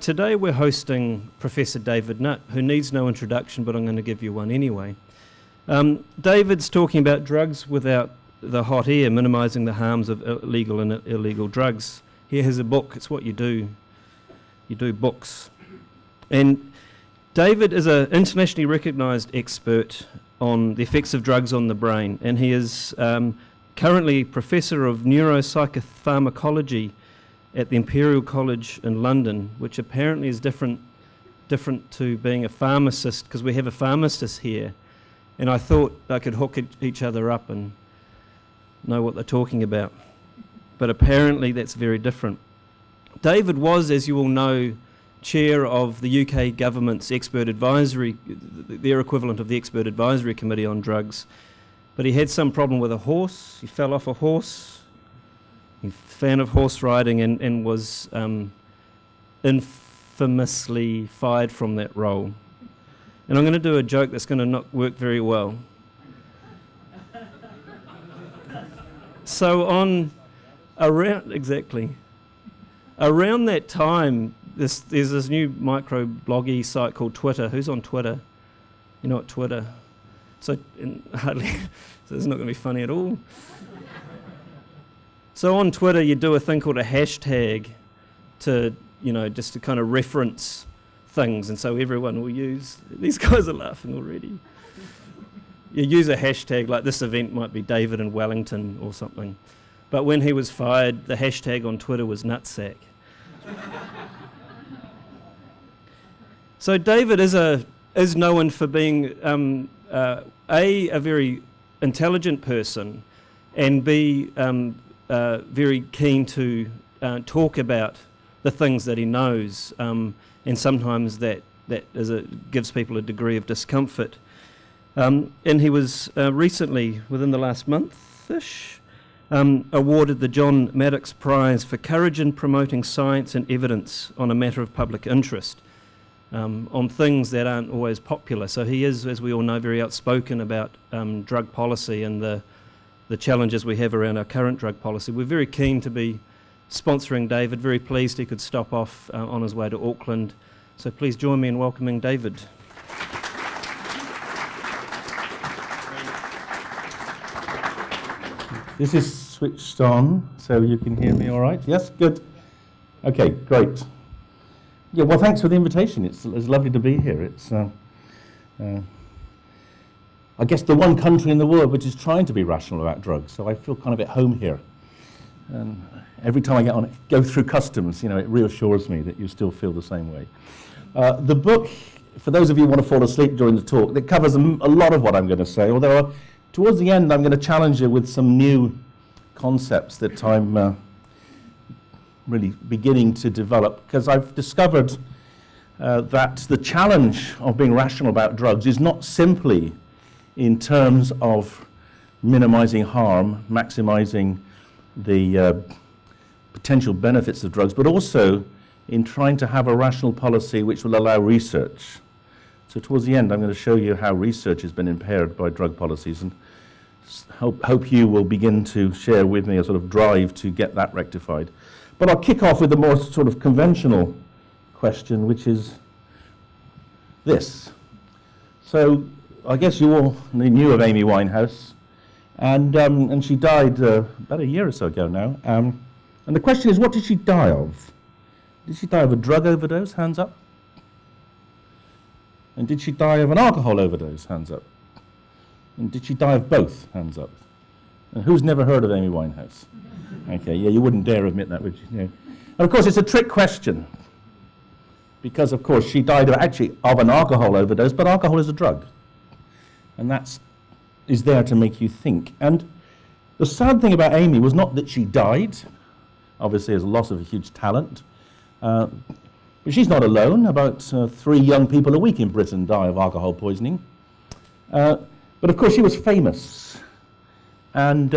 Today we're hosting Professor David Nutt, who needs no introduction, but I'm going to give you one anyway. David's talking about drugs without the hot air, minimising the harms of illegal and illegal drugs. Here has a book. It's what you do. You do books. And David is an internationally recognised expert on the effects of drugs on the brain, and he is currently Professor of Neuropsychopharmacology at the Imperial College in London, which apparently is different to being a pharmacist, because we have a pharmacist here, and I thought I could hook each other up and know what they're talking about. But apparently that's very different. David was, as you all know, chair of the UK government's expert advisory, their equivalent of the expert advisory committee on drugs, but he had some problem with a horse. He fell off a horse. He's a fan of horse riding and was infamously fired from that role. And I'm going to do a joke that's going to not work very well. So around that time, there's this new micro-bloggy site called Twitter. Who's on Twitter? You know what Twitter? So it's not going to be funny at all. So on Twitter, you do a thing called a hashtag to, just to kind of reference things, and so everyone will use. These guys are laughing already. You use a hashtag like this event might be David in Wellington or something, but when he was fired, the hashtag on Twitter was nutsack. So David is known for being a very intelligent person, and B, very keen to talk about the things that he knows, and sometimes that gives people a degree of discomfort. And he was recently, within the last month-ish, awarded the John Maddox Prize for courage in promoting science and evidence on a matter of public interest, on things that aren't always popular. So he is, as we all know, very outspoken about drug policy and the challenges we have around our current drug policy. We're very keen to be sponsoring David, very pleased he could stop off on his way to Auckland. So please join me in welcoming David. This is switched on, so you can hear me all right? Yes, good. Okay, great. Yeah, well, thanks for the invitation. It's lovely to be here. It's I guess the one country in the world which is trying to be rational about drugs, so I feel kind of at home here. And every time I go through customs, it reassures me that you still feel the same way. The book, for those of you who want to fall asleep during the talk, it covers a lot of what I'm going to say, although towards the end I'm going to challenge you with some new concepts that I'm really beginning to develop, because I've discovered that the challenge of being rational about drugs is not simply in terms of minimizing harm, maximizing the potential benefits of drugs, but also in trying to have a rational policy which will allow research. So towards the end, I'm going to show you how research has been impaired by drug policies, and hope you will begin to share with me a sort of drive to get that rectified. But I'll kick off with a more sort of conventional question, which is this. So I guess you all knew of Amy Winehouse, and she died about a year or so ago now. And the question is, what did she die of? Did she die of a drug overdose? Hands up. And did she die of an alcohol overdose? Hands up. And did she die of both? Hands up. And who's never heard of Amy Winehouse? Okay, yeah, you wouldn't dare admit that, would you? Yeah. And of course, it's a trick question, because of course she died of an alcohol overdose, but alcohol is a drug. And that is there to make you think. And the sad thing about Amy was not that she died, obviously as a loss of a huge talent, but she's not alone. About 3 young people a week in Britain die of alcohol poisoning. But of course she was famous. And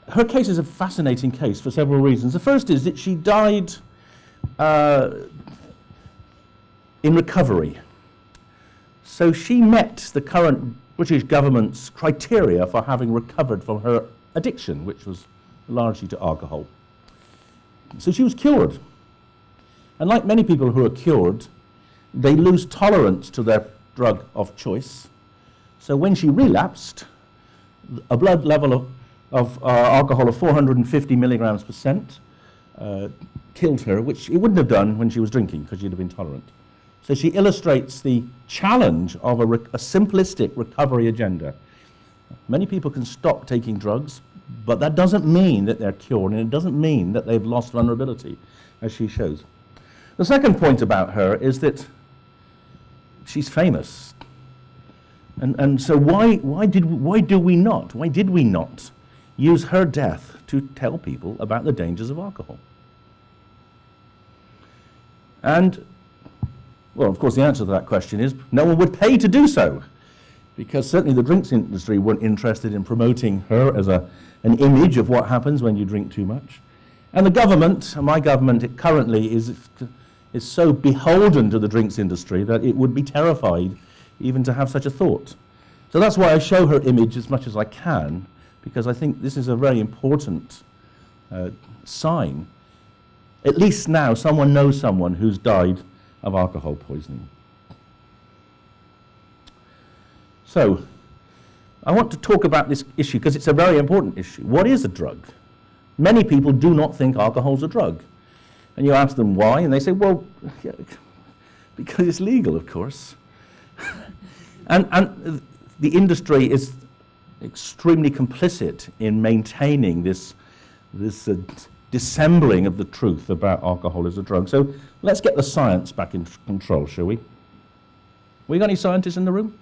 her case is a fascinating case for several reasons. The first is that she died in recovery. So she met the current British government's criteria for having recovered from her addiction, which was largely to alcohol. So she was cured. And like many people who are cured, they lose tolerance to their drug of choice. So when she relapsed, a blood level of alcohol of 450 milligrams percent killed her, which it wouldn't have done when she was drinking because she'd have been tolerant. So she illustrates the challenge of a simplistic recovery agenda. Many people can stop taking drugs, but that doesn't mean that they're cured, and it doesn't mean that they've lost vulnerability, as she shows. The second point about her is that she's famous. And so why did we not use her death to tell people about the dangers of alcohol? And, well, of course, the answer to that question is no one would pay to do so, because certainly the drinks industry weren't interested in promoting her as an image of what happens when you drink too much. And the government, my government, it currently is so beholden to the drinks industry that it would be terrified even to have such a thought. So that's why I show her image as much as I can, because I think this is a very important sign. At least now someone knows someone who's died of alcohol poisoning. So I want to talk about this issue because it's a very important issue. What is a drug? Many people do not think alcohol's a drug. And you ask them why, and they say, well, yeah, because it's legal, of course. and the industry is extremely complicit in maintaining this dissembling of the truth about alcohol as a drug. So let's get the science back in control, shall we? We got any scientists in the room?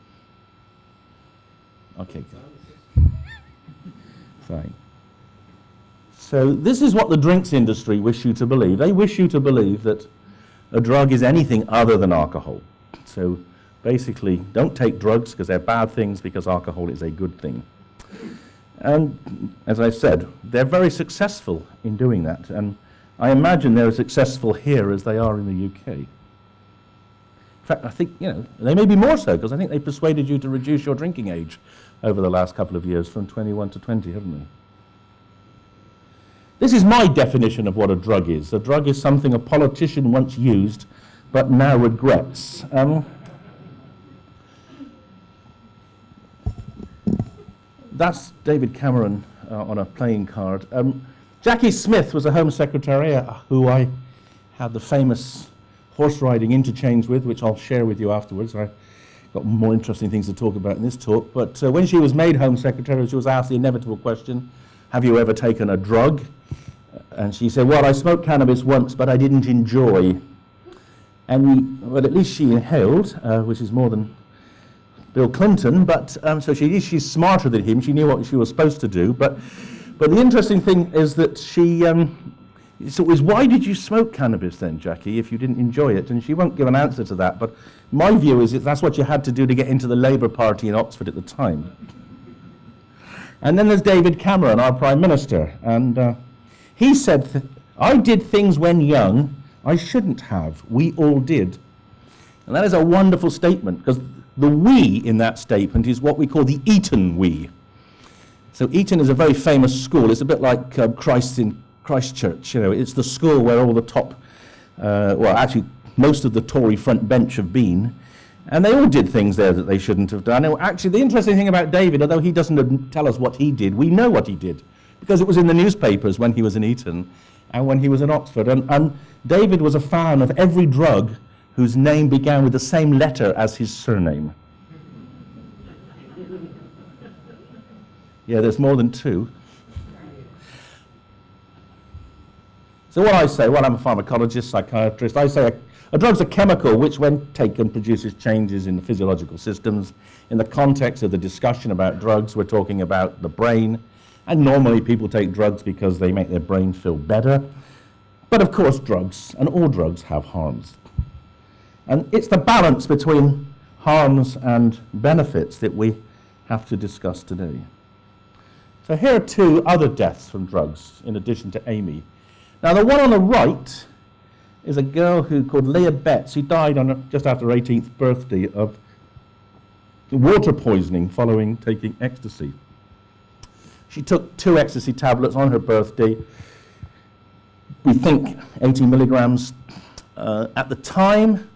Okay, good. Fine. So this is what the drinks industry wish you to believe. They wish you to believe that a drug is anything other than alcohol. So basically, don't take drugs because they're bad things, because alcohol is a good thing. And as I said, they're very successful in doing that. And I imagine they're as successful here as they are in the UK. In fact, I think, they may be more so, because I think they persuaded you to reduce your drinking age over the last couple of years from 21 to 20, haven't they? This is my definition of what a drug is. A drug is something a politician once used, but now regrets. That's David Cameron on a playing card. Jackie Smith was a Home Secretary who I had the famous horse riding interchange with, which I'll share with you afterwards. I've got more interesting things to talk about in this talk. But when she was made Home Secretary, she was asked the inevitable question, have you ever taken a drug? And she said, well, I smoked cannabis once, but I didn't enjoy. But at least she inhaled, which is more than Bill Clinton, but so she's smarter than him. She knew what she was supposed to do. But the interesting thing is that so it was, why did you smoke cannabis then, Jackie, if you didn't enjoy it? And she won't give an answer to that. But my view is that that's what you had to do to get into the Labour Party in Oxford at the time. And then there's David Cameron, our Prime Minister. And he said, I did things when young I shouldn't have. We all did. And that is a wonderful statement, because the we in that statement is what we call the Eton we. So Eton is a very famous school. It's a bit like Christchurch. It's the school where all the top, actually most of the Tory front bench have been. And they all did things there that they shouldn't have done. And actually, the interesting thing about David, although he doesn't tell us what he did, we know what he did, because it was in the newspapers when he was in Eton and when he was in Oxford. And David was a fan of every drug whose name began with the same letter as his surname. Yeah, there's more than two. So what I say, well, I'm a pharmacologist, psychiatrist, I say a drug's a chemical which, when taken, produces changes in the physiological systems. In the context of the discussion about drugs, we're talking about the brain, and normally people take drugs because they make their brain feel better. But of course drugs, and all drugs, have harms. And it's the balance between harms and benefits that we have to discuss today. So here are two other deaths from drugs, in addition to Amy. Now the one on the right is a girl called Leah Betts, who died on just after her 18th birthday of water poisoning following taking ecstasy. She took 2 ecstasy tablets on her birthday. We think 80 milligrams At the time,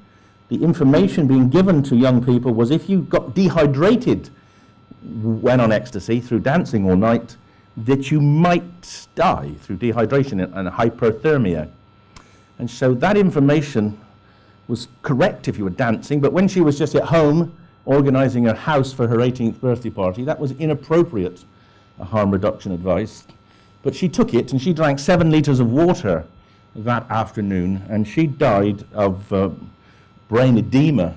the information being given to young people was if you got dehydrated when on ecstasy through dancing all night, that you might die through dehydration and hyperthermia. And so that information was correct if you were dancing, but when she was just at home organizing her house for her 18th birthday party, that was inappropriate harm reduction advice. But she took it and she drank 7 liters of water that afternoon, and she died of brain edema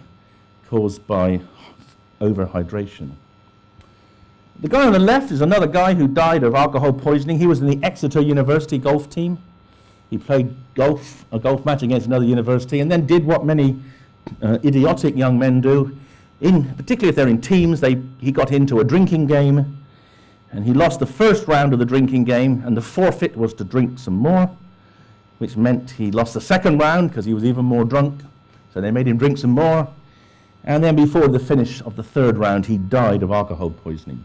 caused by overhydration. The guy on the left is another guy who died of alcohol poisoning. He was in the Exeter University golf team. He played a golf match against another university, and then did what many idiotic young men do. Particularly if they're in teams, he got into a drinking game, and he lost the first round of the drinking game, and the forfeit was to drink some more, which meant he lost the second round because he was even more drunk. So they made him drink some more, and then before the finish of the third round, he died of alcohol poisoning.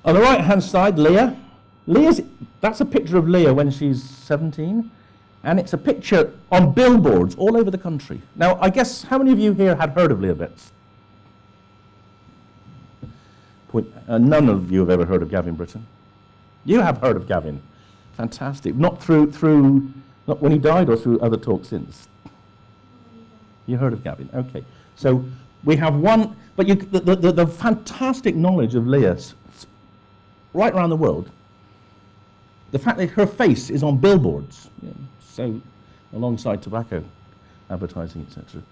On the right-hand side, Leah. That's a picture of Leah when she's 17, and it's a picture on billboards all over the country. Now, I guess, how many of you here had heard of Leah Betts? None of you have ever heard of Gavin Britton. You have heard of Gavin. Fantastic. Not not when he died or through other talks since. You heard of Gavin. Okay. So we have one, but the fantastic knowledge of Leah right around the world, the fact that her face is on billboards, so alongside tobacco advertising, etc.,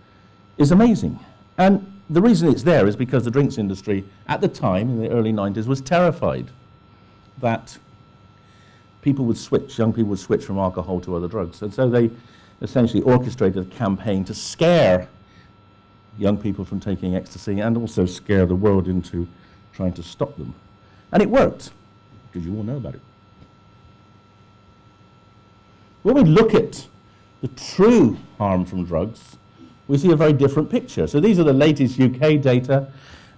is amazing. And the reason it's there is because the drinks industry at the time, in the early 90s, was terrified that young people would switch from alcohol to other drugs. And so they essentially orchestrated a campaign to scare young people from taking ecstasy and also scare the world into trying to stop them. And it worked, because you all know about it. When we look at the true harm from drugs, we see a very different picture. So these are the latest UK data,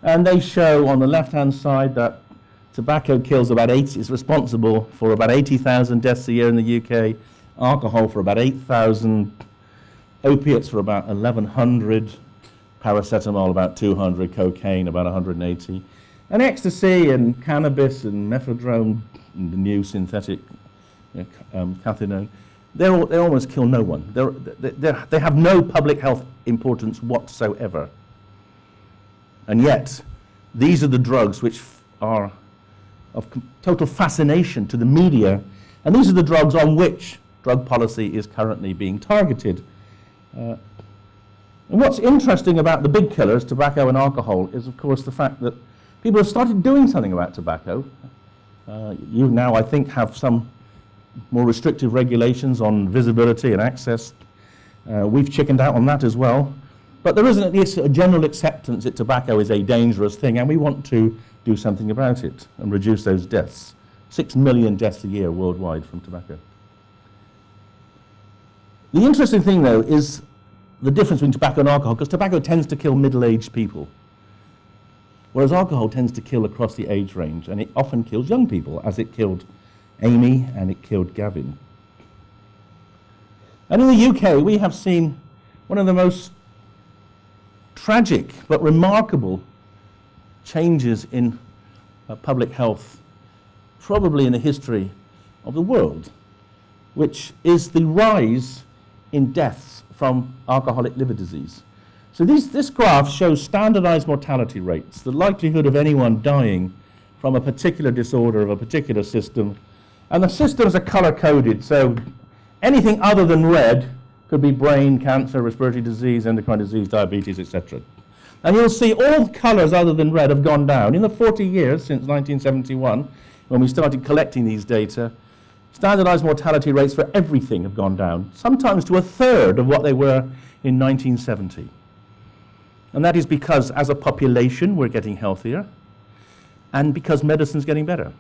and they show on the left-hand side that tobacco is responsible for about 80,000 deaths a year in the UK, alcohol for about 8,000, opiates for about 1,100, paracetamol about 200, cocaine about 180, and ecstasy and cannabis and methadone, and the new synthetic cathinone, they almost kill no one. They have no public health importance whatsoever. And yet, these are the drugs which are of total fascination to the media, and these are the drugs on which drug policy is currently being targeted. And what's interesting about the big killers, tobacco and alcohol, is of course the fact that people have started doing something about tobacco. You now, I think, have some more restrictive regulations on visibility and access. We've chickened out on that as well. But there isn't at least a general acceptance that tobacco is a dangerous thing, and we want to do something about it and reduce those deaths. 6 million deaths a year worldwide from tobacco. The interesting thing, though, is the difference between tobacco and alcohol, because tobacco tends to kill middle-aged people, whereas alcohol tends to kill across the age range, and it often kills young people, as it killed Amy and it killed Gavin. And in the UK, we have seen one of the most tragic but remarkable changes in public health, probably in the history of the world, which is the rise in deaths from alcoholic liver disease. So this graph shows standardized mortality rates, the likelihood of anyone dying from a particular disorder of a particular system. And the systems are color-coded, so anything other than red could be brain cancer, respiratory disease, endocrine disease, diabetes, etc. And you'll see all colors other than red have gone down. In the 40 years since 1971, when we started collecting these data, standardized mortality rates for everything have gone down, sometimes to a third of what they were in 1970. And that is because, as a population, we're getting healthier, and because medicine's getting better.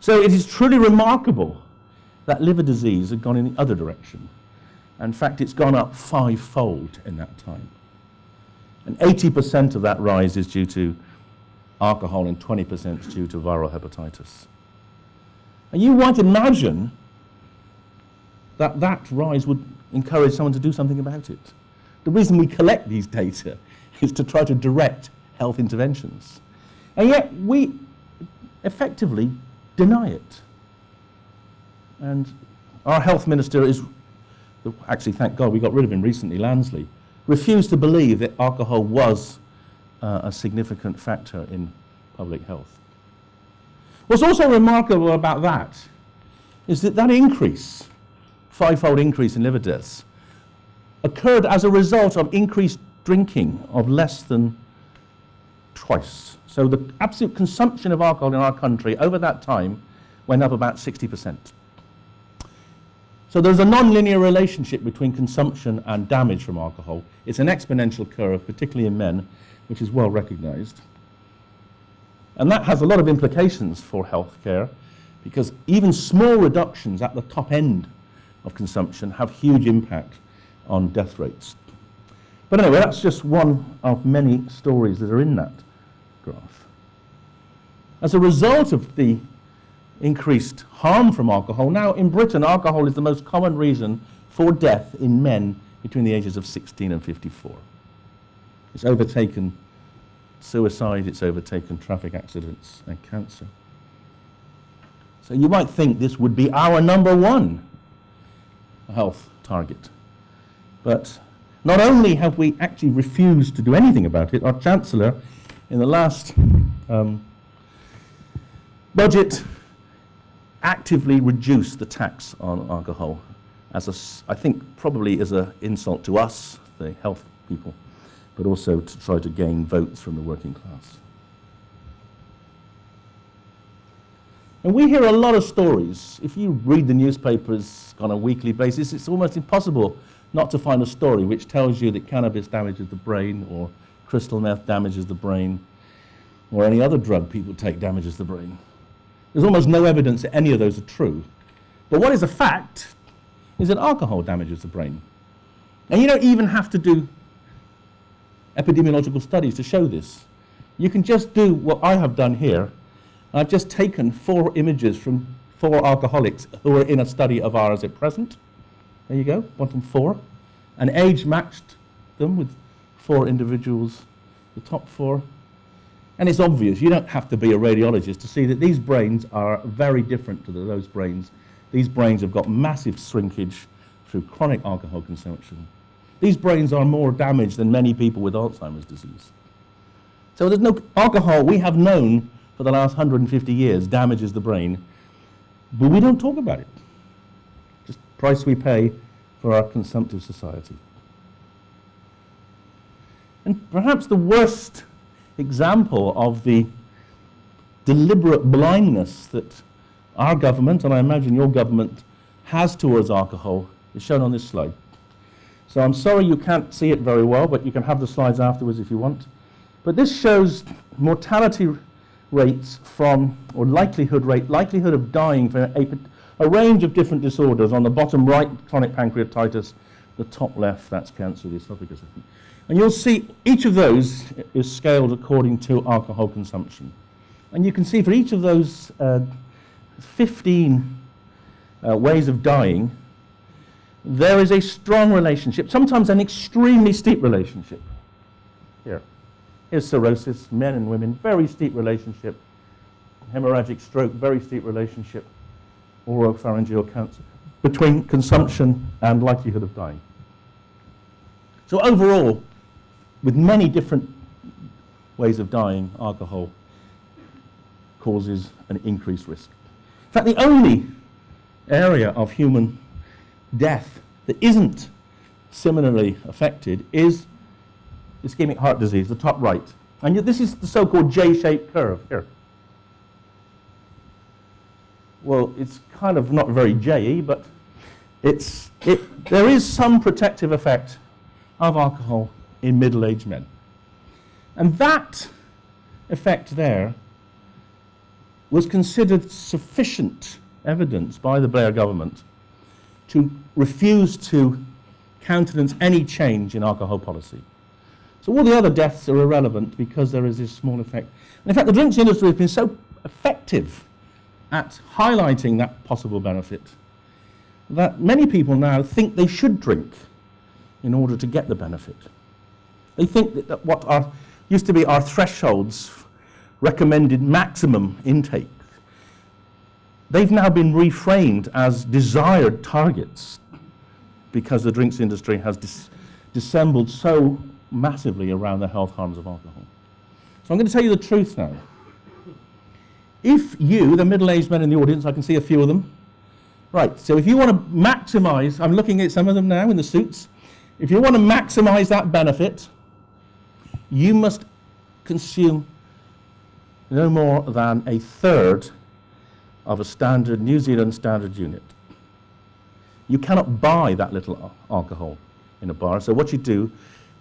So it is truly remarkable that liver disease had gone in the other direction. In fact, it's gone up 5-fold in that time. And 80% of that rise is due to alcohol and 20% is due to viral hepatitis. And you might imagine that rise would encourage someone to do something about it. The reason we collect these data is to try to direct health interventions. And yet we effectively deny it. And our health minister is, actually thank God we got rid of him recently, Lansley, refused to believe that alcohol was a significant factor in public health. What's also remarkable about that is that increase, five-fold increase in liver deaths, occurred as a result of increased drinking of less than twice. So the absolute consumption of alcohol in our country over that time went up about 60%. So there's a non-linear relationship between consumption and damage from alcohol. It's an exponential curve, particularly in men, which is well recognized. And that has a lot of implications for healthcare, because even small reductions at the top end of consumption have huge impact on death rates. But anyway, that's just one of many stories that are in that graph. As a result of the increased harm from alcohol, now in Britain, alcohol is the most common reason for death in men between the ages of 16 and 54. It's overtaken suicide, it's overtaken traffic accidents and cancer. So you might think this would be our number one health target. But not only have we actually refused to do anything about it, our Chancellor in the last budget actively reduced the tax on alcohol as I think probably as an insult to us, the health people, but also to try to gain votes from the working class. And we hear a lot of stories. If you read the newspapers on a weekly basis, it's almost impossible not to find a story which tells you that cannabis damages the brain, or crystal meth damages the brain, or any other drug people take damages the brain. There's almost no evidence that any of those are true. But what is a fact is that alcohol damages the brain. And you don't even have to do epidemiological studies to show this. You can just do what I have done here. I've just taken 4 images from 4 alcoholics who are in a study of ours at present. There you go, bottom 4. And age matched them with 4 individuals, the top 4. And it's obvious, you don't have to be a radiologist to see that these brains are very different to those brains. These brains have got massive shrinkage through chronic alcohol consumption. These brains are more damaged than many people with Alzheimer's disease. So there's no alcohol we have known for the last 150 years damages the brain, but we don't talk about it. Just the price we pay for our consumptive society. And perhaps the worst example of the deliberate blindness that our government, and I imagine your government, has towards alcohol is shown on this slide. So I'm sorry you can't see it very well, but you can have the slides afterwards if you want. But this shows mortality rates from, or likelihood of dying for a range of different disorders. On the bottom right, chronic pancreatitis. The top left, that's cancer of the esophagus, I think. And you'll see each of those is scaled according to alcohol consumption. And you can see for each of those 15 ways of dying, there is a strong relationship, sometimes an extremely steep relationship. Here's cirrhosis, men and women, very steep relationship. Hemorrhagic stroke, very steep relationship. Oropharyngeal cancer, between consumption and likelihood of dying. So overall, with many different ways of dying, alcohol causes an increased risk. In fact, the only area of human death that isn't similarly affected is ischemic heart disease, the top right. And this is the so-called J-shaped curve here. Well, it's kind of not very J-y, but there is some protective effect of alcohol in middle-aged men. And that effect there was considered sufficient evidence by the Blair government to refuse to countenance any change in alcohol policy. So all the other deaths are irrelevant because there is this small effect. And in fact, the drinks industry has been so effective at highlighting that possible benefit that many people now think they should drink in order to get the benefit. They think that what used to be our thresholds, recommended maximum intake, they've now been reframed as desired targets because the drinks industry has dissembled so massively around the health harms of alcohol. So I'm going to tell you the truth now. If you, the middle-aged men in the audience, I can see a few of them, right, so if you want to maximize, I'm looking at some of them now in the suits, if you want to maximize that benefit, you must consume no more than a third of a standard New Zealand standard unit. You cannot buy that little alcohol in a bar, so what you do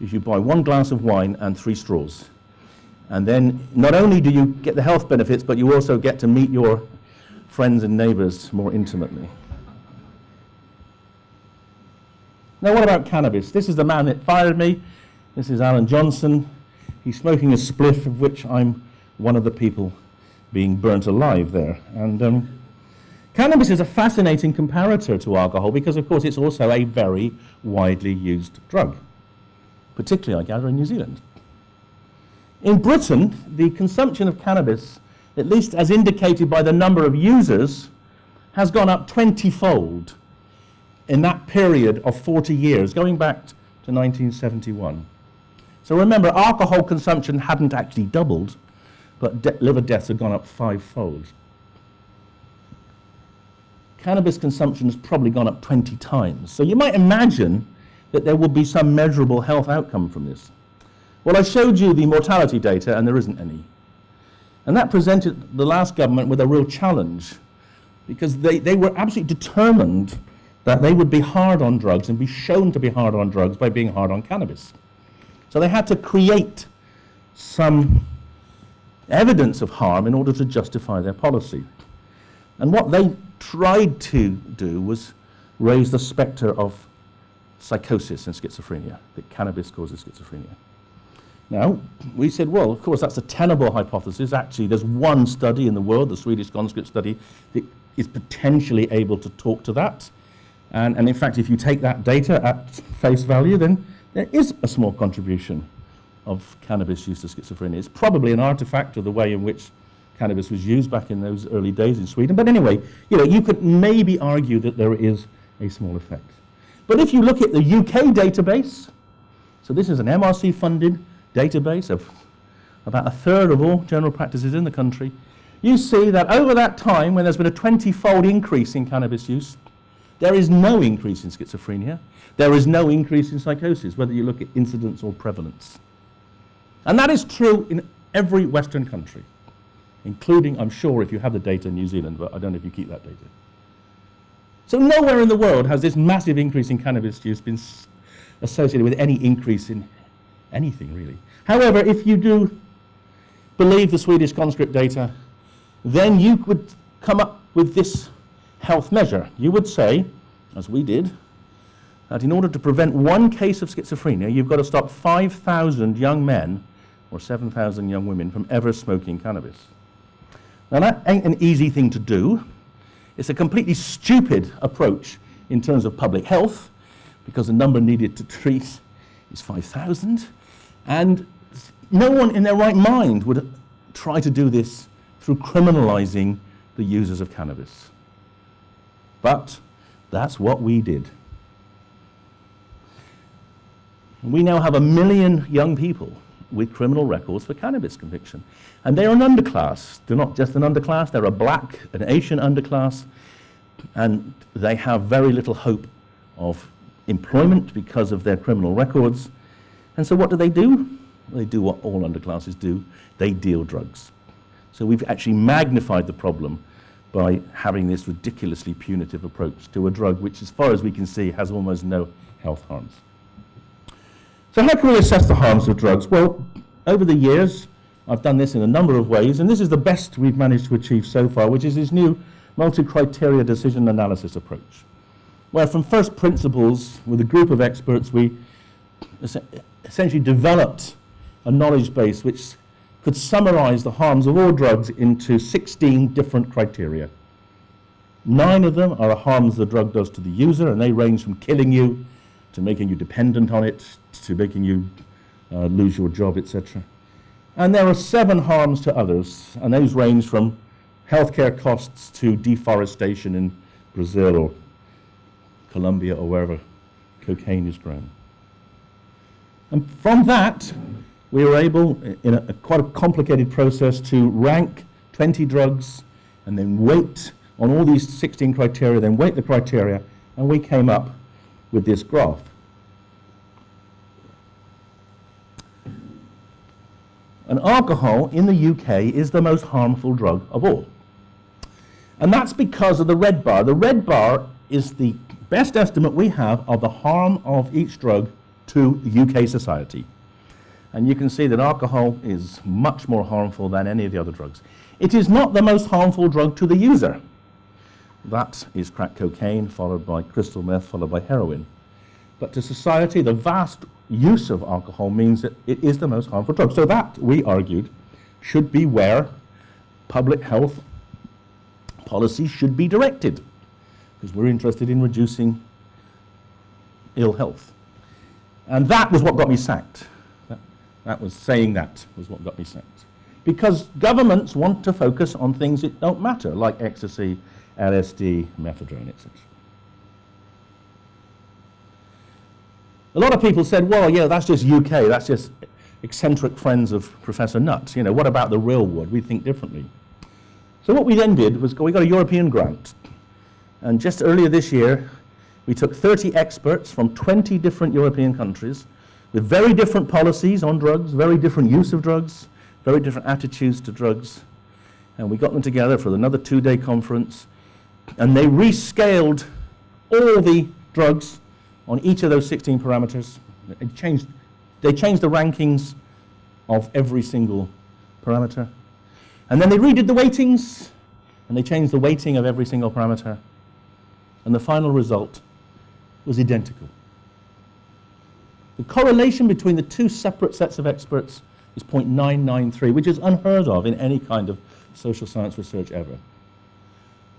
is you buy 1 glass of wine and 3 straws. And then not only do you get the health benefits, but you also get to meet your friends and neighbors more intimately. Now what about cannabis? This is the man that fired me. This is Alan Johnson. He's smoking a spliff, of which I'm one of the people being burnt alive there. And cannabis is a fascinating comparator to alcohol because, of course, it's also a very widely used drug, particularly, I gather, in New Zealand. In Britain, the consumption of cannabis, at least as indicated by the number of users, has gone up 20-fold in that period of 40 years, going back to 1971. So remember, alcohol consumption hadn't actually doubled, but liver deaths had gone up 5-fold. Cannabis consumption has probably gone up 20 times. So you might imagine that there will be some measurable health outcome from this. Well, I showed you the mortality data, and there isn't any. And that presented the last government with a real challenge, because they were absolutely determined that they would be hard on drugs and be shown to be hard on drugs by being hard on cannabis. So they had to create some evidence of harm in order to justify their policy. And what they tried to do was raise the spectre of psychosis and schizophrenia, that cannabis causes schizophrenia. Now, we said, well, of course, that's a tenable hypothesis. Actually, there's one study in the world, the Swedish conscript study, that is potentially able to talk to that. And in fact, if you take that data at face value, then there is a small contribution of cannabis use to schizophrenia. It's probably an artifact of the way in which cannabis was used back in those early days in Sweden. But anyway, you could maybe argue that there is a small effect. But if you look at the UK database, so this is an MRC-funded database of about a third of all general practices in the country, you see that over that time, when there's been a 20-fold increase in cannabis use, there is no increase in schizophrenia. There is no increase in psychosis, whether you look at incidence or prevalence. And that is true in every Western country, including, I'm sure, if you have the data in New Zealand, but I don't know if you keep that data. So nowhere in the world has this massive increase in cannabis use been associated with any increase in anything, really. However, if you do believe the Swedish conscript data, then you would come up with this health measure. You would say, as we did, that in order to prevent one case of schizophrenia, you've got to stop 5,000 young men or 7,000 young women from ever smoking cannabis. Now, that ain't an easy thing to do. It's a completely stupid approach in terms of public health, because the number needed to treat is 5,000. And no one in their right mind would try to do this through criminalizing the users of cannabis. But that's what we did. We now have 1 million young people with criminal records for cannabis conviction. And they're an underclass. They're not just an underclass, they're a black, an Asian underclass, and they have very little hope of employment because of their criminal records. And so what do? They do what all underclasses do. They deal drugs. So we've actually magnified the problem by having this ridiculously punitive approach to a drug which, as far as we can see, has almost no health harms. So how can we assess the harms of drugs? Well, over the years, I've done this in a number of ways, and this is the best we've managed to achieve so far, which is this new multi-criteria decision analysis approach, where from first principles, with a group of experts, we essentially developed a knowledge base which could summarize the harms of all drugs into 16 different criteria. 9 of them are the harms the drug does to the user, and they range from killing you to making you dependent on it, to making you lose your job, etc. And there are 7 harms to others, and those range from healthcare costs to deforestation in Brazil or Colombia or wherever cocaine is grown. And from that, we were able, in a quite a complicated process, to rank 20 drugs and then weight on all these 16 criteria, then weight the criteria, and we came up with this graph. And alcohol in the UK is the most harmful drug of all. And that's because of the red bar. The red bar is the best estimate we have of the harm of each drug to UK society. And you can see that alcohol is much more harmful than any of the other drugs. It is not the most harmful drug to the user. That is crack cocaine, followed by crystal meth, followed by heroin. But to society, the vast use of alcohol means that it is the most harmful drug. So that, we argued, should be where public health policy should be directed, because we're interested in reducing ill health. And that was what got me sacked. That was saying that was what got me sacked. Because governments want to focus on things that don't matter, like ecstasy, LSD, methadone, etc. A lot of people said, well, yeah, that's just UK, that's just eccentric friends of Professor Nutt. You know, what about the real world? We think differently. So what we then did was we got a European grant. And just earlier this year, we took 30 experts from 20 different European countries with very different policies on drugs, very different use of drugs, very different attitudes to drugs. And we got them together for another 2-day conference. And they rescaled all the drugs on each of those 16 parameters. They changed the rankings of every single parameter. And then they redid the weightings, and they changed the weighting of every single parameter. And the final result was identical. The correlation between the 2 separate sets of experts is 0.993, which is unheard of in any kind of social science research ever.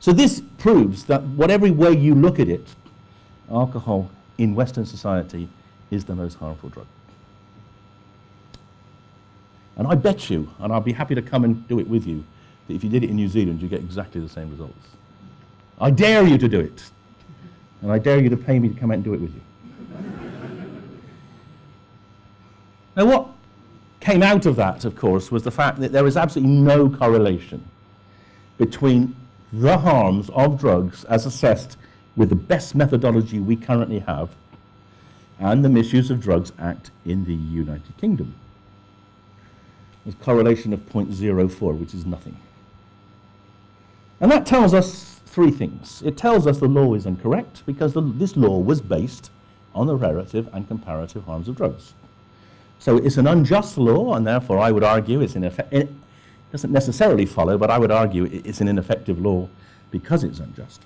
So this proves that whatever way you look at it, alcohol in Western society is the most harmful drug. And I bet you, and I'll be happy to come and do it with you, that if you did it in New Zealand, you get exactly the same results. I dare you to do it. And I dare you to pay me to come out and do it with you. Now what came out of that, of course, was the fact that there is absolutely no correlation between the harms of drugs as assessed with the best methodology we currently have and the Misuse of Drugs Act in the United Kingdom. There's a correlation of 0.04, which is nothing. And that tells us 3 things. It tells us the law is incorrect because this law was based on the relative and comparative harms of drugs. So it's an unjust law, and therefore I would argue it's it doesn't necessarily follow, but I would argue it's an ineffective law because it's unjust.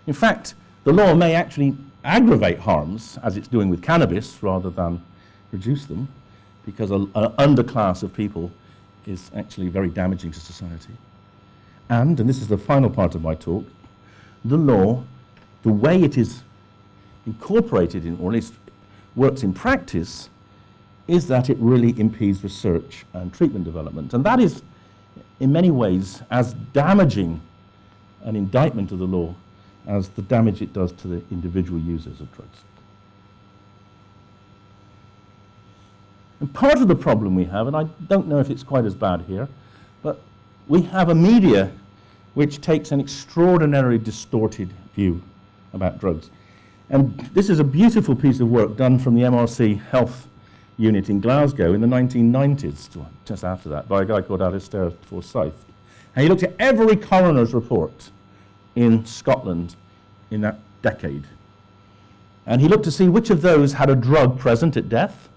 In fact, the law may actually aggravate harms, as it's doing with cannabis, rather than reduce them, because an underclass of people is actually very damaging to society. And this is the final part of my talk, the law, the way it is incorporated in, or at least works in practice, is that it really impedes research and treatment development. And that is, in many ways, as damaging an indictment of the law as the damage it does to the individual users of drugs. And part of the problem we have, and I don't know if it's quite as bad here, but we have a media which takes an extraordinarily distorted view about drugs. And this is a beautiful piece of work done from the MRC Health Unit in Glasgow in the 1990s, just after that, by a guy called Alistair Forsyth. And he looked at every coroner's report in Scotland in that decade. And he looked to see which of those had a drug present at death,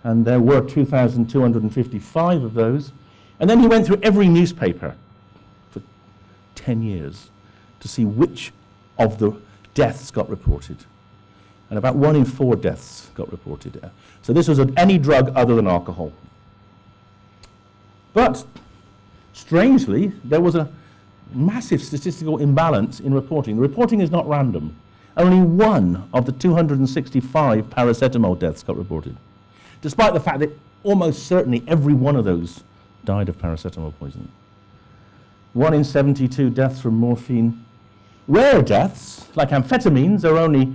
and there were 2,255 of those. And then he went through every newspaper for 10 years to see which of the deaths got reported. And about 1 in 4 deaths got reported. So this was any drug other than alcohol. But strangely, there was massive statistical imbalance in reporting. The reporting is not random. Only one of the 265 paracetamol deaths got reported, despite the fact that almost certainly every one of those died of paracetamol poisoning. 1 in 72 deaths from morphine. Rare deaths, like amphetamines, are only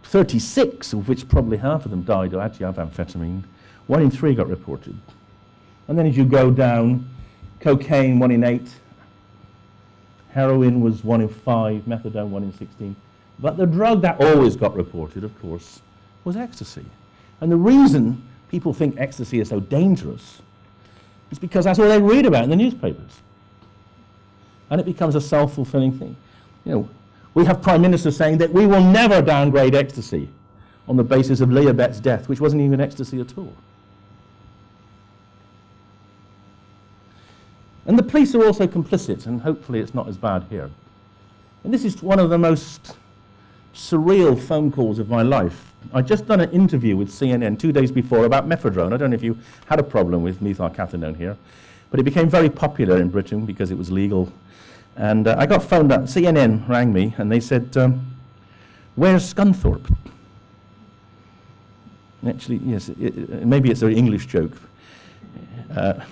36, of which probably half of them died actually of amphetamine. 1 in 3 got reported. And then as you go down, cocaine 1 in 8, heroin was 1 in 5, methadone 1 in 16. But the drug that always got reported, of course, was ecstasy. And the reason people think ecstasy is so dangerous is because that's all they read about in the newspapers. And it becomes a self-fulfilling thing. You know, we have prime ministers saying that we will never downgrade ecstasy on the basis of Leobet's death, which wasn't even ecstasy at all. And the police are also complicit, and hopefully it's not as bad here. And this is one of the most surreal phone calls of my life. I'd just done an interview with CNN 2 days before about mephedrone. I don't know if you had a problem with methylcathinone here, but it became very popular in Britain because it was legal. And I got phoned up. CNN rang me, and they said, where's Scunthorpe? Actually, yes, maybe it's an English joke. It'd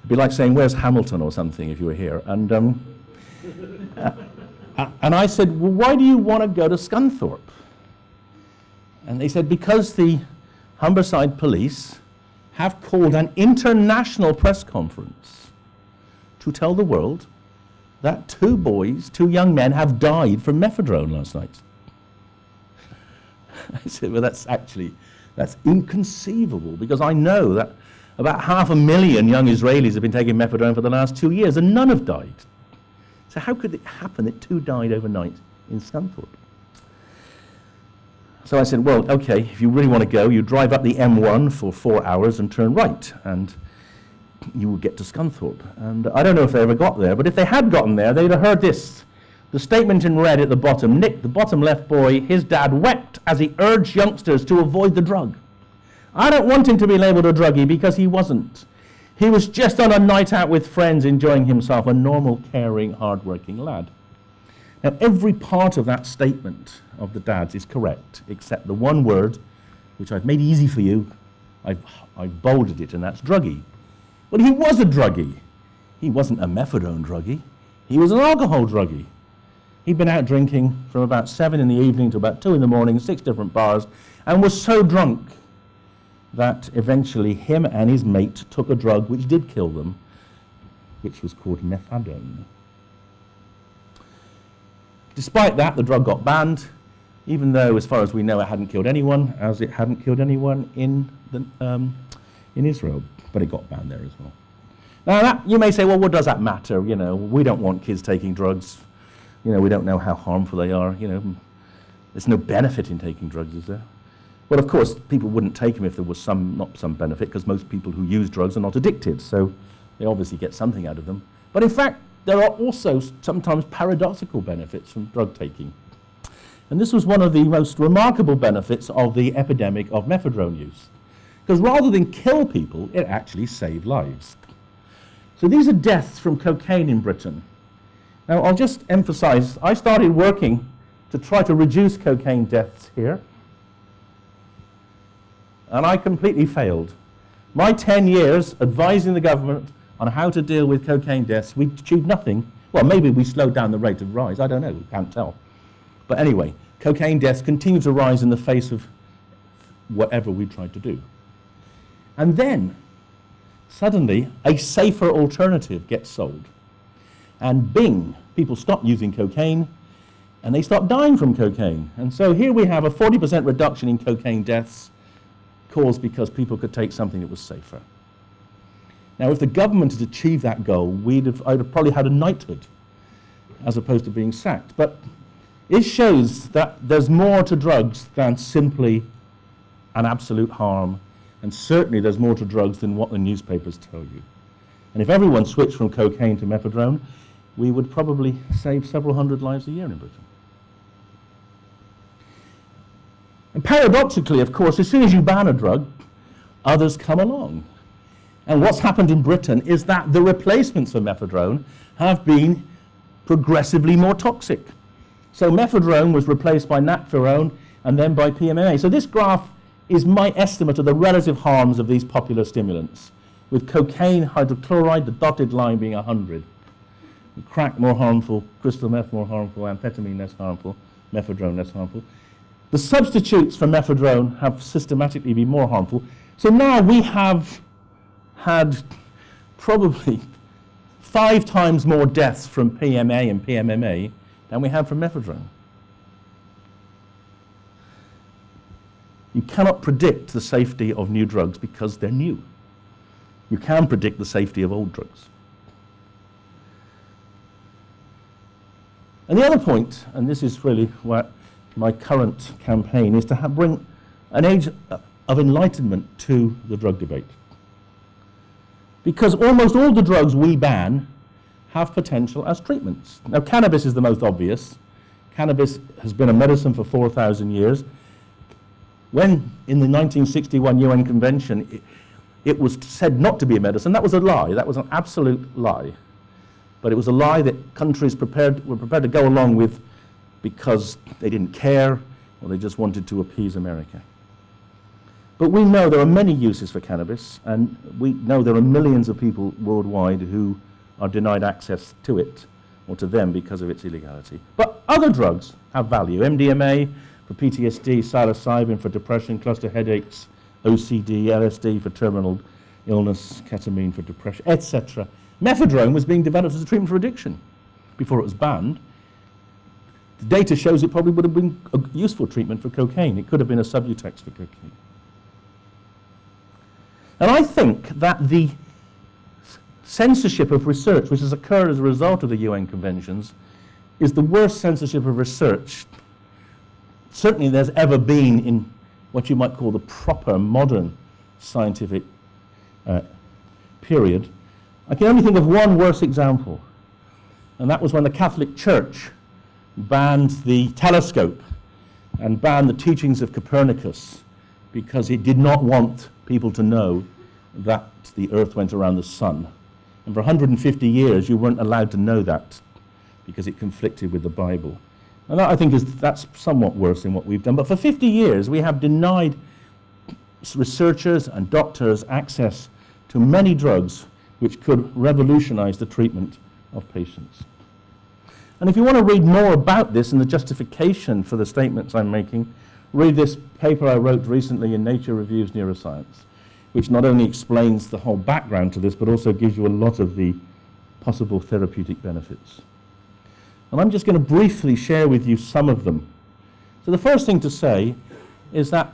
be like saying, where's Hamilton or something if you were here. And I said, well, why do you want to go to Scunthorpe? And they said, because the Humberside police have called an international press conference to tell the world that 2 young men have died from mephedrone last night. I said, well, that's inconceivable, because I know that about 500,000 young Israelis have been taking mephedrone for the last 2 years, and none have died. So how could it happen that 2 died overnight in Scunthorpe? So I said, well, okay, if you really want to go, you drive up the M1 for 4 hours and turn right, and you will get to Scunthorpe. And I don't know if they ever got there, but if they had gotten there, they'd have heard this. The statement in red at the bottom, Nick, the bottom left boy, his dad wept as he urged youngsters to avoid the drug. I don't want him to be labelled a druggie, because he wasn't. He was just on a night out with friends enjoying himself, a normal, caring, hard-working lad. Now, every part of that statement of the dad's is correct, except the one word, which I've made easy for you. I've bolded it, and that's druggie. But he was a druggie. He wasn't a methadone druggie. He was an alcohol druggie. He'd been out drinking from about 7 in the evening to about 2 in the morning, 6 different bars, and was so drunk that eventually him and his mate took a drug which did kill them, which was called methadone. Despite that, the drug got banned, even though, as far as we know, it hadn't killed anyone, as it hadn't killed anyone in Israel. But it got banned there as well. Now, you may say, well, what does that matter? You know, we don't want kids taking drugs. You know, we don't know how harmful they are. You know, there's no benefit in taking drugs, is there? Well, of course, people wouldn't take them if there was not some benefit, because most people who use drugs are not addicted, so they obviously get something out of them. But in fact, there are also sometimes paradoxical benefits from drug taking. And this was one of the most remarkable benefits of the epidemic of mephedrone use. Because rather than kill people, it actually saved lives. So these are deaths from cocaine in Britain. Now, I'll just emphasize, I started working to try to reduce cocaine deaths here, and I completely failed. My 10 years advising the government on how to deal with cocaine deaths, we achieved nothing. Well, maybe we slowed down the rate of rise, I don't know, we can't tell. But anyway, cocaine deaths continue to rise in the face of whatever we tried to do. And then, suddenly, a safer alternative gets sold. And bing, people stop using cocaine, and they stop dying from cocaine. And so here we have a 40% reduction in cocaine deaths caused because people could take something that was safer. Now, if the government had achieved that goal, I'd have probably had a knighthood, as opposed to being sacked. But it shows that there's more to drugs than simply an absolute harm. And certainly there's more to drugs than what the newspapers tell you. And if everyone switched from cocaine to methadone, we would probably save several hundred lives a year in Britain. And paradoxically, of course, as soon as you ban a drug, others come along. And what's happened in Britain is that the replacements for methadone have been progressively more toxic. So mephedrone was replaced by naphthalene and then by PMMA. So this graph is my estimate of the relative harms of these popular stimulants, with cocaine hydrochloride, the dotted line being 100. Crack more harmful, crystal meth more harmful, amphetamine less harmful, mephedrone less harmful. The substitutes for mephedrone have systematically been more harmful. So now we have had probably 5 times more deaths from PMA and PMMA than we have from mephedrone. You cannot predict the safety of new drugs because they're new. You can predict the safety of old drugs. And the other point, and this is really what my current campaign is, to bring an age of enlightenment to the drug debate. Because almost all the drugs we ban have potential as treatments. Now, cannabis is the most obvious. Cannabis has been a medicine for 4,000 years. When, in the 1961 UN Convention, it was said not to be a medicine, that was a lie. That was an absolute lie. But it was a lie that countries were prepared to go along with because they didn't care or they just wanted to appease America. But we know there are many uses for cannabis, and we know there are millions of people worldwide who are denied access to it or to them because of its illegality. But other drugs have value. MDMA for PTSD, psilocybin for depression, cluster headaches, OCD, LSD for terminal illness, ketamine for depression, etc. Mephedrone was being developed as a treatment for addiction before it was banned. The data shows it probably would have been a useful treatment for cocaine. It could have been a subutex for cocaine. And I think that the censorship of research, which has occurred as a result of the UN conventions, is the worst censorship of research certainly there's ever been in what you might call the proper modern scientific period. I can only think of one worse example, and that was when the Catholic Church banned the telescope and banned the teachings of Copernicus because it did not want people to know that the earth went around the sun. And for 150 years you weren't allowed to know that because it conflicted with the Bible. And that, I think, that's somewhat worse than what we've done. But for 50 years we have denied researchers and doctors access to many drugs which could revolutionize the treatment of patients. And if you want to read more about this and the justification for the statements I'm making, read this paper I wrote recently in Nature Reviews Neuroscience, which not only explains the whole background to this, but also gives you a lot of the possible therapeutic benefits. And I'm just going to briefly share with you some of them. So the first thing to say is that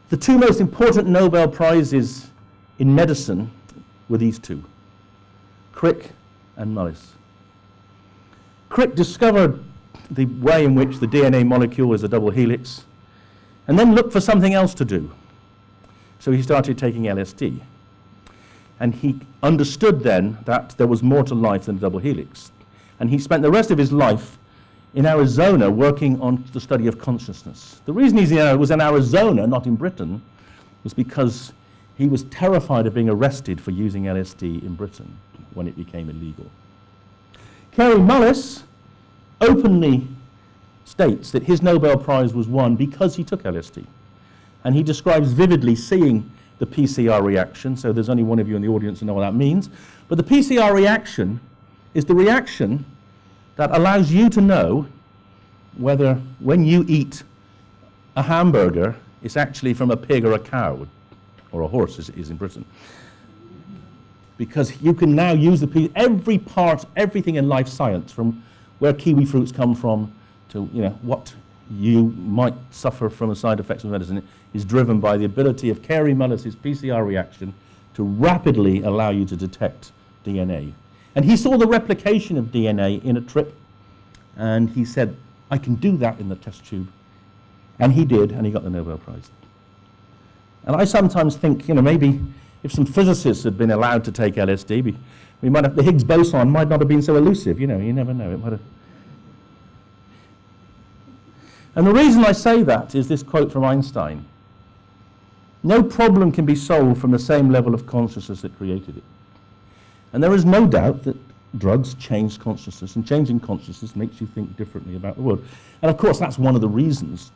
the 2 most important Nobel Prizes in medicine were these 2, Crick and Mullis. Crick discovered the way in which the DNA molecule is a double helix, and then looked for something else to do. So he started taking LSD. And he understood then that there was more to life than a double helix. And he spent the rest of his life in Arizona working on the study of consciousness. The reason he was in Arizona, not in Britain, was because he was terrified of being arrested for using LSD in Britain when it became illegal. Kary Mullis openly states that his Nobel Prize was won because he took LSD. And he describes vividly seeing the PCR reaction, so there's only one of you in the audience who know what that means. But the PCR reaction is the reaction that allows you to know whether, when you eat a hamburger, it's actually from a pig or a cow, or a horse as it is in Britain. Because you can now use every part, everything in life science, from where kiwi fruits come from to what you might suffer from the side effects of medicine, is driven by the ability of Kary Mullis's PCR reaction to rapidly allow you to detect DNA. And he saw the replication of DNA in a trip, and he said, I can do that in the test tube. And he did, and he got the Nobel Prize. And I sometimes think, maybe if some physicists had been allowed to take LSD, we might have, the Higgs boson might not have been so elusive, you never know. It might have. And the reason I say that is this quote from Einstein. No problem can be solved from the same level of consciousness that created it. And there is no doubt that drugs change consciousness, and changing consciousness makes you think differently about the world. And of course, that's one of the reasons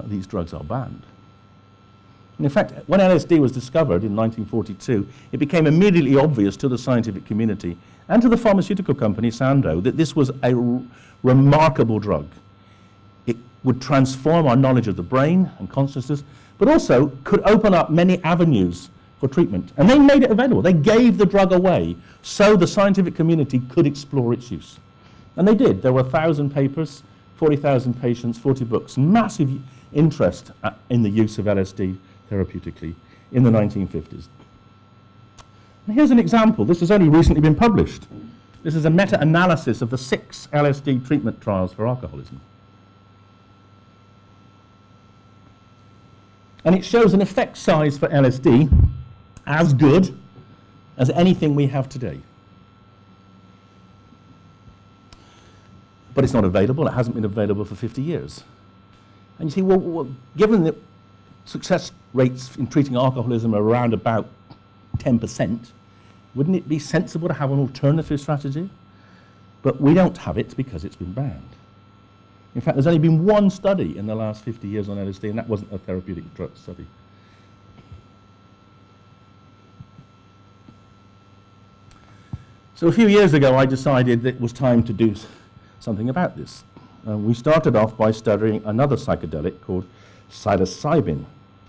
these drugs are banned. And in fact, when LSD was discovered in 1942, it became immediately obvious to the scientific community and to the pharmaceutical company Sandoz that this was a remarkable drug. It would transform our knowledge of the brain and consciousness, but also could open up many avenues for treatment. And they made it available. They gave the drug away so the scientific community could explore its use. And they did. There were 1,000 papers, 40,000 patients, 40 books, massive interest in the use of LSD therapeutically in the 1950s. And here's an example. This has only recently been published. This is a meta-analysis of the 6 LSD treatment trials for alcoholism. And it shows an effect size for LSD as good as anything we have today. But it's not available. It hasn't been available for 50 years. And you see, well, given that success rates in treating alcoholism are around about 10%, wouldn't it be sensible to have an alternative strategy? But we don't have it because it's been banned. In fact, there's only been one study in the last 50 years on LSD, and that wasn't a therapeutic drug study. So a few years ago, I decided that it was time to do something about this. We started off by studying another psychedelic called psilocybin,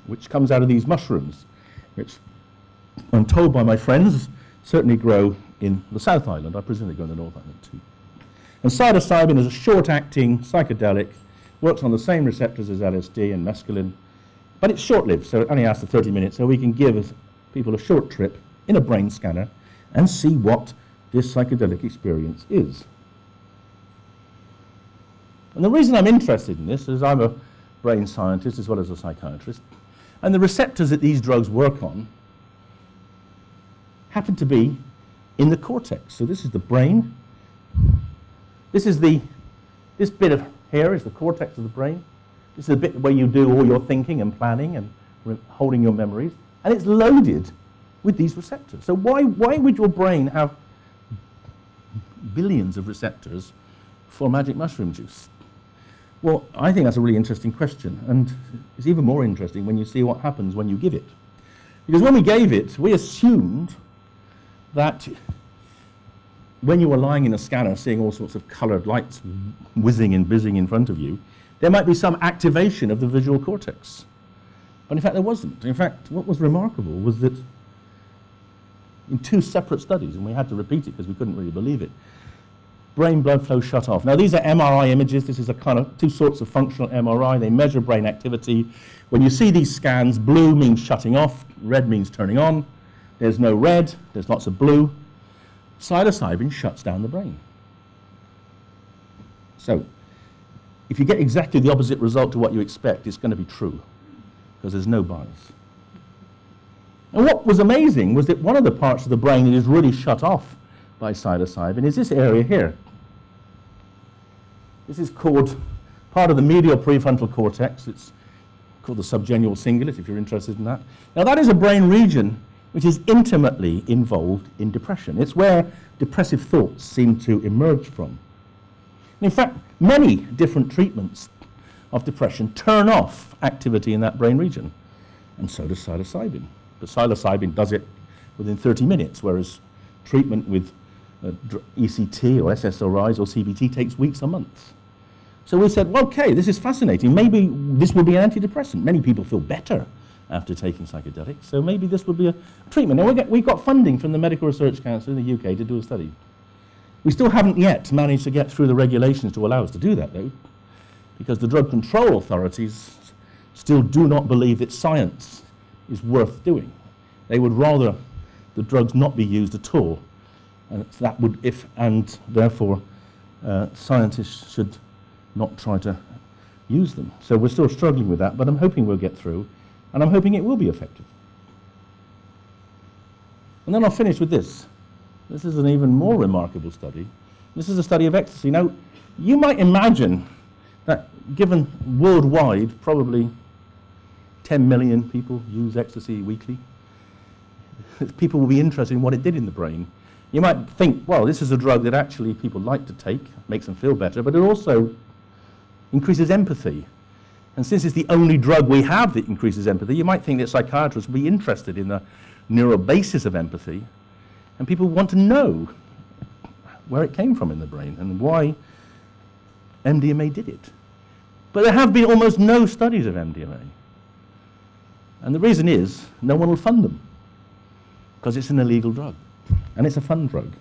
which comes out of these mushrooms, which I'm told by my friends certainly grow in the South Island. I presume they grow in the North Island too. And psilocybin is a short-acting psychedelic, works on the same receptors as LSD and mescaline, but it's short-lived, so it only lasts for 30 minutes, so we can give people a short trip in a brain scanner and see what this psychedelic experience is. And the reason I'm interested in this is I'm a brain scientist as well as a psychiatrist, and the receptors that these drugs work on happen to be in the cortex. So this is the brain. This bit of here is the cortex of the brain. This is the bit where you do all your thinking and planning and holding your memories, and it's loaded with these receptors. So why would your brain have billions of receptors for magic mushroom juice? Well, I think that's a really interesting question, and it's even more interesting when you see what happens when you give it. Because when we gave it, we assumed that when you were lying in a scanner seeing all sorts of colored lights whizzing and buzzing in front of you, there might be some activation of the visual cortex. But in fact, there wasn't. In fact, what was remarkable was that in 2 separate studies, and we had to repeat it because we couldn't really believe it, brain blood flow shut off. Now, these are MRI images. This is a kind of 2 sorts of functional MRI. They measure brain activity. When you see these scans, blue means shutting off, red means turning on. There's no red, there's lots of blue. Psilocybin shuts down the brain. So, if you get exactly the opposite result to what you expect, it's going to be true, because there's no bias. And what was amazing was that one of the parts of the brain that is really shut off by psilocybin is this area here. This is called part of the medial prefrontal cortex. It's called the subgenual cingulate, if you're interested in that. Now, that is a brain region which is intimately involved in depression. It's where depressive thoughts seem to emerge from. And in fact, many different treatments of depression turn off activity in that brain region, and so does psilocybin. But psilocybin does it within 30 minutes, whereas treatment with ECT or SSRIs or CBT takes weeks or months. So we said, well, okay, this is fascinating. Maybe this will be an antidepressant. Many people feel better after taking psychedelics, so maybe this would be a treatment. Now, we got funding from the Medical Research Council in the UK to do a study. We still haven't yet managed to get through the regulations to allow us to do that, though, because the drug control authorities still do not believe that science is worth doing. They would rather the drugs not be used at all, and that would, and therefore scientists should not try to use them. So we're still struggling with that, but I'm hoping we'll get through, and I'm hoping it will be effective. And then I'll finish with this. This is an even more remarkable study. This is a study of ecstasy. Now, you might imagine that given worldwide, probably 10 million people use ecstasy weekly, people will be interested in what it did in the brain. You might think, well, this is a drug that actually people like to take, makes them feel better, but it also increases empathy. And since it's the only drug we have that increases empathy, you might think that psychiatrists would be interested in the neural basis of empathy, and people want to know where it came from in the brain and why MDMA did it. But there have been almost no studies of MDMA. And the reason is, no one will fund them, because it's an illegal drug, and it's a fun drug.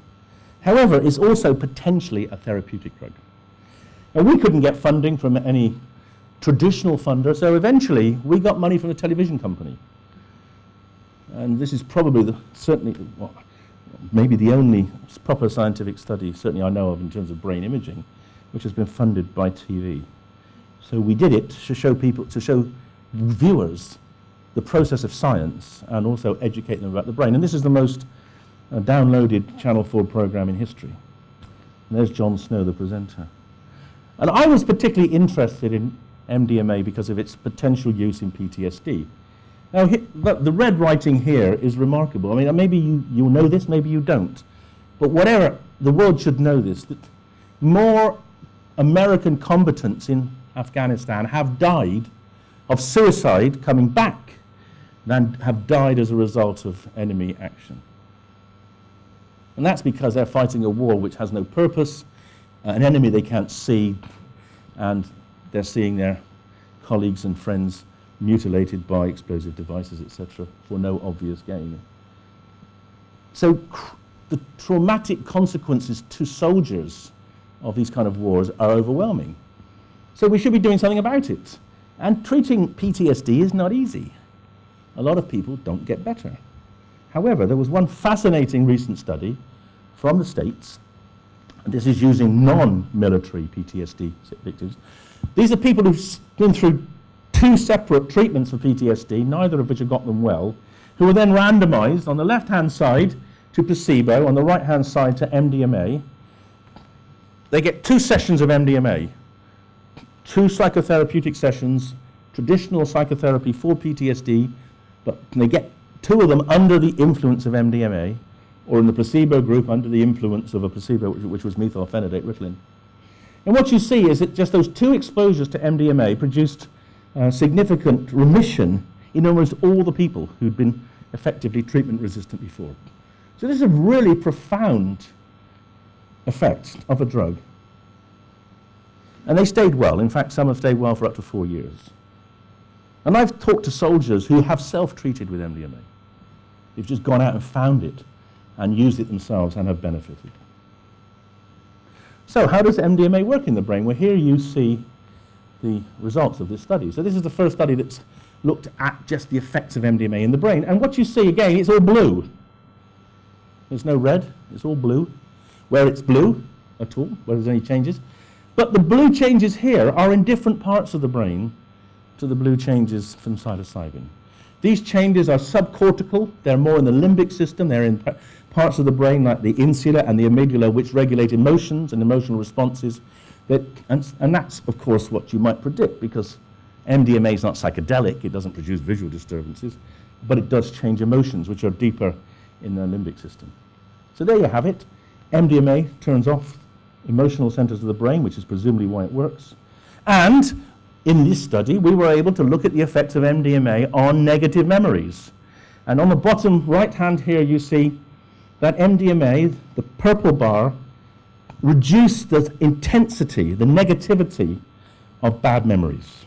However, it's also potentially a therapeutic drug. And we couldn't get funding from any traditional funder, so eventually we got money from a television company. And this is probably certainly, well, maybe the only proper scientific study, certainly I know of in terms of brain imaging, which has been funded by TV. So we did it to show people, to show viewers the process of science and also educate them about the brain. And this is the most downloaded Channel 4 program in history. And there's Jon Snow, the presenter. And I was particularly interested in MDMA because of its potential use in PTSD. Now, the red writing here is remarkable. I mean, maybe you know this, maybe you don't. But whatever, the world should know this, that more American combatants in Afghanistan have died of suicide coming back than have died as a result of enemy action. And that's because they're fighting a war which has no purpose, an enemy they can't see, and they're seeing their colleagues and friends mutilated by explosive devices, etc., for no obvious gain. So the traumatic consequences to soldiers of these kind of wars are overwhelming. So we should be doing something about it. And treating PTSD is not easy. A lot of people don't get better. However, there was one fascinating recent study from the States, and this is using non-military PTSD victims. These are people who've been through 2 separate treatments for PTSD, neither of which have got them well, who were then randomized on the left-hand side to placebo, on the right-hand side to MDMA. They get 2 sessions of MDMA, 2 psychotherapeutic sessions, traditional psychotherapy for PTSD, but they get 2 of them under the influence of MDMA, or in the placebo group under the influence of a placebo, which was methylphenidate Ritalin. And what you see is that just those 2 exposures to MDMA produced significant remission in almost all the people who'd been effectively treatment resistant before. So this is a really profound effect of a drug. And they stayed well. In fact, some have stayed well for up to 4 years. And I've talked to soldiers who have self-treated with MDMA. They've just gone out and found it and used it themselves and have benefited. So how does MDMA work in the brain? Well, here you see the results of this study. So this is the first study that's looked at just the effects of MDMA in the brain. And what you see, again, it's all blue. There's no red, it's all blue. Where it's blue at all, where there's any changes. But the blue changes here are in different parts of the brain to the blue changes from psilocybin. These changes are subcortical, they're more in the limbic system, they're in parts of the brain like the insula and the amygdala, which regulate emotions and emotional responses. And that's, of course, what you might predict, because MDMA is not psychedelic, it doesn't produce visual disturbances, but it does change emotions, which are deeper in the limbic system. So there you have it. MDMA turns off emotional centers of the brain, which is presumably why it works. And in this study, we were able to look at the effects of MDMA on negative memories. And on the bottom right hand here, you see that MDMA, the purple bar, reduced the intensity, the negativity of bad memories.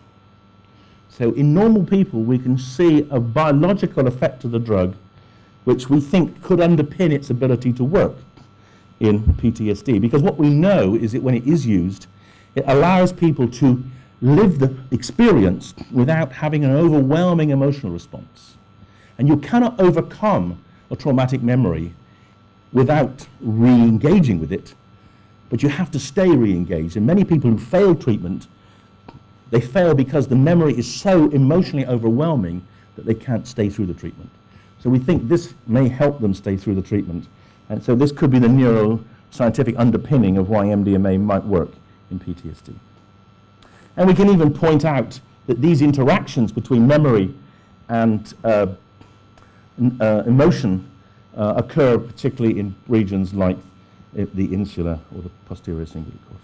So in normal people, we can see a biological effect of the drug, which we think could underpin its ability to work in PTSD. Because what we know is that when it is used, it allows people to live the experience without having an overwhelming emotional response. And you cannot overcome a traumatic memory without re-engaging with it, but you have to stay re-engaged. And many people who fail treatment, they fail because the memory is so emotionally overwhelming that they can't stay through the treatment. So we think this may help them stay through the treatment. And so this could be the neuroscientific underpinning of why MDMA might work in PTSD. And we can even point out that these interactions between memory and emotion occur particularly in regions like the insula or the posterior cingulate cortex.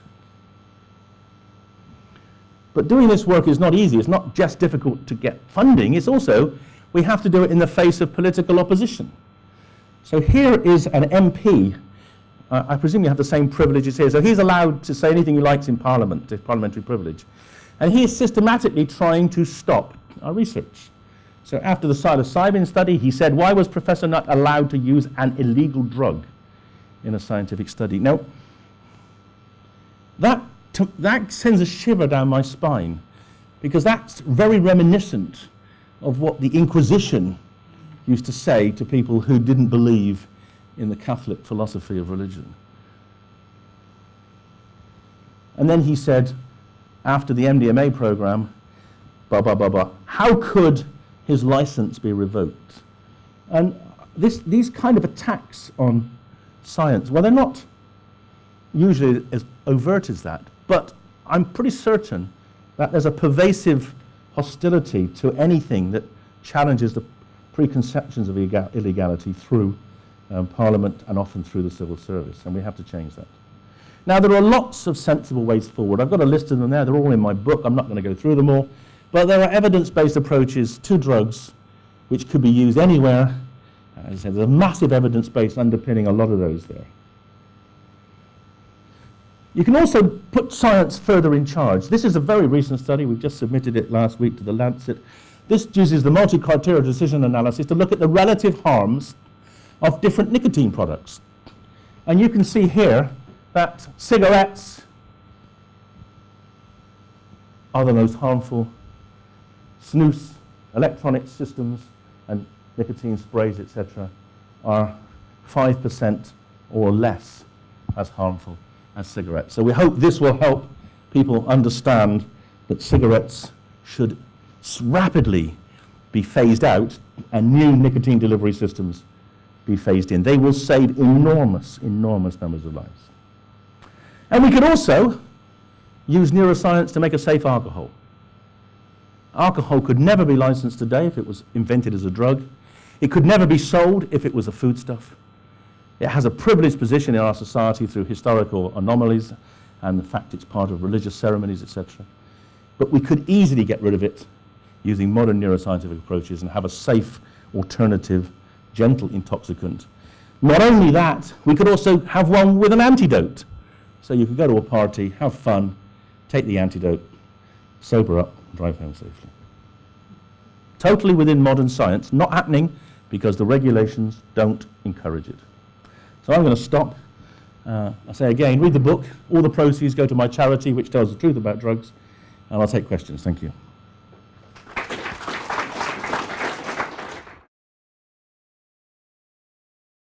But doing this work is not easy. It's not just difficult to get funding, it's also, we have to do it in the face of political opposition. So here is an MP. I presume you have the same privileges here. So he's allowed to say anything he likes in Parliament, parliamentary privilege. And he is systematically trying to stop our research. So after the psilocybin study, he said, why was Professor Nutt allowed to use an illegal drug in a scientific study? Now, that sends a shiver down my spine, because that's very reminiscent of what the Inquisition used to say to people who didn't believe in the Catholic philosophy of religion. And then he said, after the MDMA program, how could his license be revoked? And these kind of attacks on science, well, they're not usually as overt as that, but I'm pretty certain that there's a pervasive hostility to anything that challenges the preconceptions of illegality through Parliament and often through the civil service, and we have to change that. Now, there are lots of sensible ways forward. I've got a list of them there. They're all in my book. I'm not going to go through them all. But there are evidence-based approaches to drugs which could be used anywhere. As I said, there's a massive evidence base underpinning a lot of those there. You can also put science further in charge. This is a very recent study. We've just submitted it last week to the Lancet. This uses the multi-criteria decision analysis to look at the relative harms of different nicotine products. And you can see here that cigarettes are the most harmful. Snus, electronic systems, and nicotine sprays, etc., are 5% or less as harmful as cigarettes. So we hope this will help people understand that cigarettes should rapidly be phased out and new nicotine delivery systems be phased in. They will save enormous, enormous numbers of lives. And we could also use neuroscience to make a safe alcohol. Alcohol could never be licensed today if it was invented as a drug. It could never be sold if it was a foodstuff. It has a privileged position in our society through historical anomalies and the fact it's part of religious ceremonies, etc. But we could easily get rid of it using modern neuroscientific approaches and have a safe, alternative, gentle intoxicant. Not only that, we could also have one with an antidote. So you could go to a party, have fun, take the antidote, sober up, drive home safely. Totally within modern science, not happening because the regulations don't encourage it. So I'm going to stop. I say again, read the book. All the proceeds go to my charity, which tells the truth about drugs, and I'll take questions. Thank you.